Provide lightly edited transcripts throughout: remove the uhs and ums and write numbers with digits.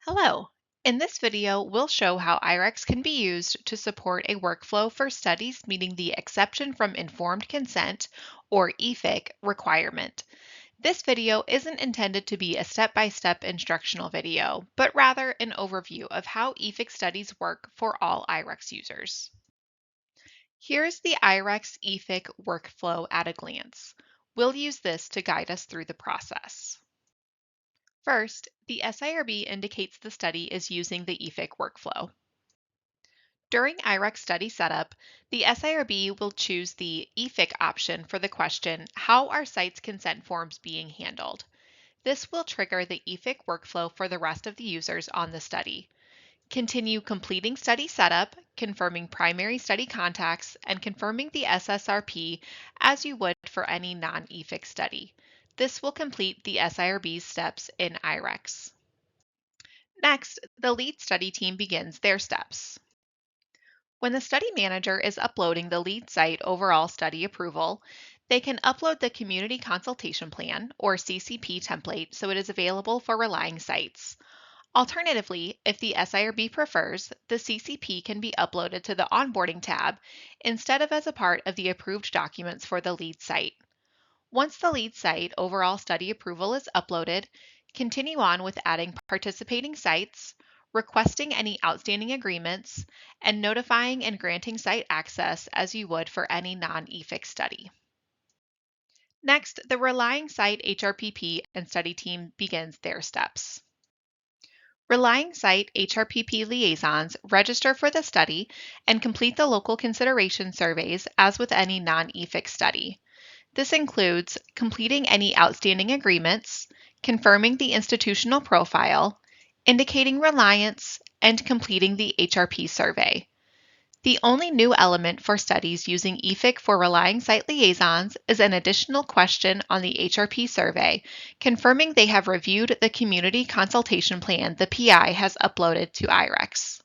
Hello. In this video, we'll show how IREx can be used to support a workflow for studies meeting the exception from informed consent, or EFIC, requirement. This video isn't intended to be a step-by-step instructional video, but rather an overview of how EFIC studies work for all IREx users. Here's the IREx EFIC workflow at a glance. We'll use this to guide us through the process. First, the SIRB indicates the study is using the EFIC workflow. During IREx study setup, the SIRB will choose the EFIC option for the question, how are sites' consent forms being handled? This will trigger the EFIC workflow for the rest of the users on the study. Continue completing study setup, confirming primary study contacts, and confirming the SSRP as you would for any non-EFIC study. This will complete the SIRB's steps in IREx. Next, the lead study team begins their steps. When the study manager is uploading the lead site overall study approval, they can upload the Community Consultation Plan, or CCP template, so it is available for relying sites. Alternatively, if the SIRB prefers, the CCP can be uploaded to the Onboarding tab instead of as a part of the approved documents for the lead site. Once the lead site overall study approval is uploaded, continue on with adding participating sites, requesting any outstanding agreements, and notifying and granting site access as you would for any non-EFIC study. Next, the relying site HRPP and study team begins their steps. Relying site HRPP liaisons register for the study and complete the local consideration surveys as with any non-EFIC study. This includes completing any outstanding agreements, confirming the institutional profile, indicating reliance, and completing the HRP survey. The only new element for studies using EFIC for relying site liaisons is an additional question on the HRP survey, confirming they have reviewed the community consultation plan the PI has uploaded to IREx.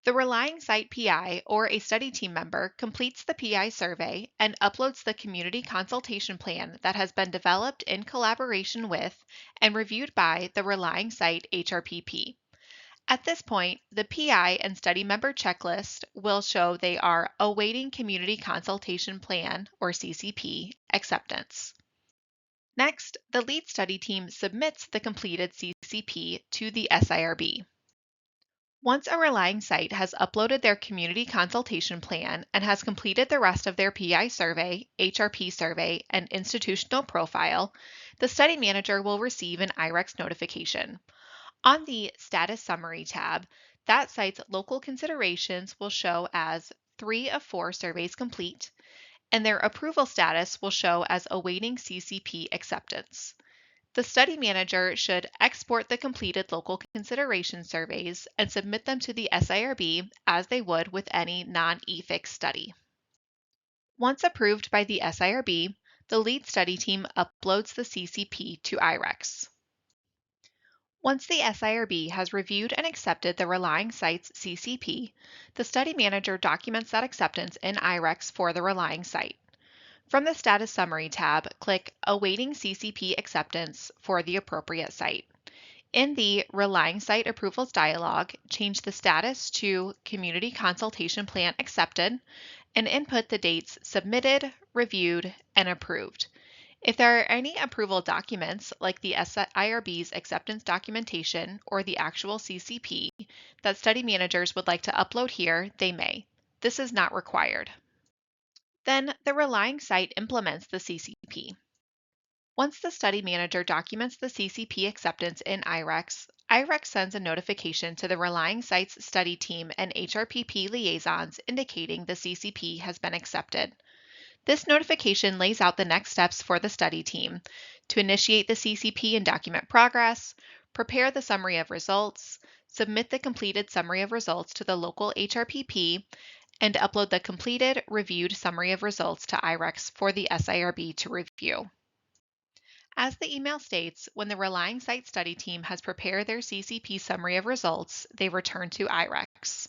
The relying site PI or a study team member completes the PI survey and uploads the community consultation plan that has been developed in collaboration with and reviewed by the relying site HRPP. At this point, the PI and study member checklist will show they are awaiting Community Consultation Plan, or CCP, acceptance. Next, the lead study team submits the completed CCP to the SIRB. Once a relying site has uploaded their Community Consultation Plan and has completed the rest of their PI survey, HRP survey, and institutional profile, the study manager will receive an IREx notification. On the Status Summary tab, that site's local considerations will show as 3 of 4 surveys complete, and their approval status will show as awaiting CCP acceptance. The study manager should export the completed local consideration surveys and submit them to the SIRB as they would with any non-EFIC study. Once approved by the SIRB, the lead study team uploads the CCP to IREx. Once the SIRB has reviewed and accepted the relying site's CCP, the study manager documents that acceptance in IREx for the relying site. From the Status Summary tab, click Awaiting CCP Acceptance for the appropriate site. In the Relying Site Approvals dialog, change the status to Community Consultation Plan Accepted and input the dates submitted, reviewed, and approved. If there are any approval documents, like the IRB's acceptance documentation or the actual CCP, that study managers would like to upload here, they may. This is not required. Then the relying site implements the CCP. Once the study manager documents the CCP acceptance in IREx, IREx sends a notification to the relying site's study team and HRPP liaisons indicating the CCP has been accepted. This notification lays out the next steps for the study team to initiate the CCP and document progress, prepare the summary of results, submit the completed summary of results to the local HRPP, and upload the completed, reviewed summary of results to IREx for the SIRB to review. As the email states, when the relying site study team has prepared their CCP summary of results, they return to IREx.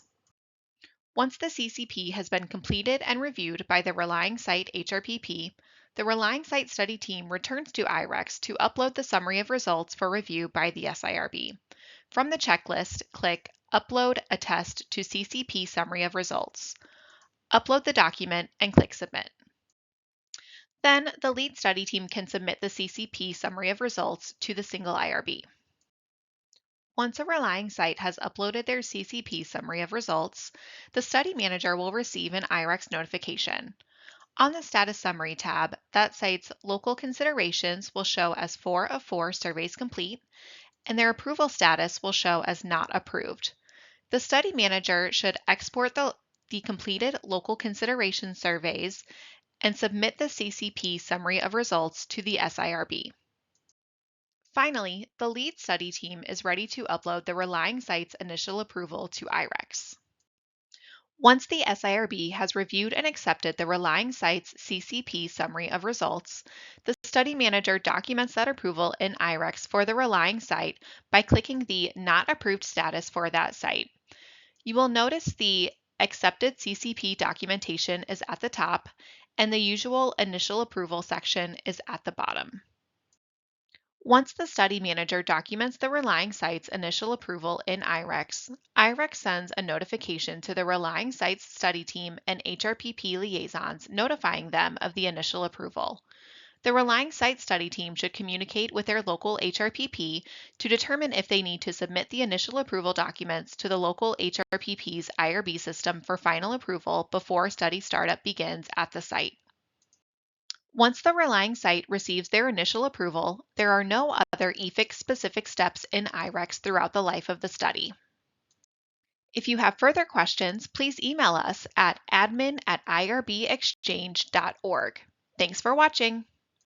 Once the CCP has been completed and reviewed by the relying site HRPP, The Relying Site Study team returns to IREx to upload the summary of results for review by the SIRB. From the checklist, click Upload Attest to CCP Summary of Results. Upload the document and click Submit. Then, the lead study team can submit the CCP Summary of Results to the single IRB. Once a relying site has uploaded their CCP Summary of Results, the study manager will receive an IREx notification. On the Status Summary tab, that site's local considerations will show as 4 of 4 surveys complete, and their approval status will show as not approved. The study manager should export the completed local consideration surveys and submit the CCP Summary of Results to the SIRB. Finally, the lead study team is ready to upload the relying site's initial approval to IREx. Once the SIRB has reviewed and accepted the relying site's CCP Summary of Results, the study manager documents that approval in IREx for the relying site by clicking the Not Approved status for that site. You will notice the Accepted CCP documentation is at the top, and the usual Initial Approval section is at the bottom. Once the study manager documents the relying site's initial approval in IREx, IREx sends a notification to the relying site's study team and HRPP liaisons notifying them of the initial approval. The relying site study team should communicate with their local HRPP to determine if they need to submit the initial approval documents to the local HRPP's IRB system for final approval before study startup begins at the site. Once the relying site receives their initial approval, there are no other EFIC-specific steps in IREx throughout the life of the study. If you have further questions, please email us at admin@irbexchange.org. Thanks for watching.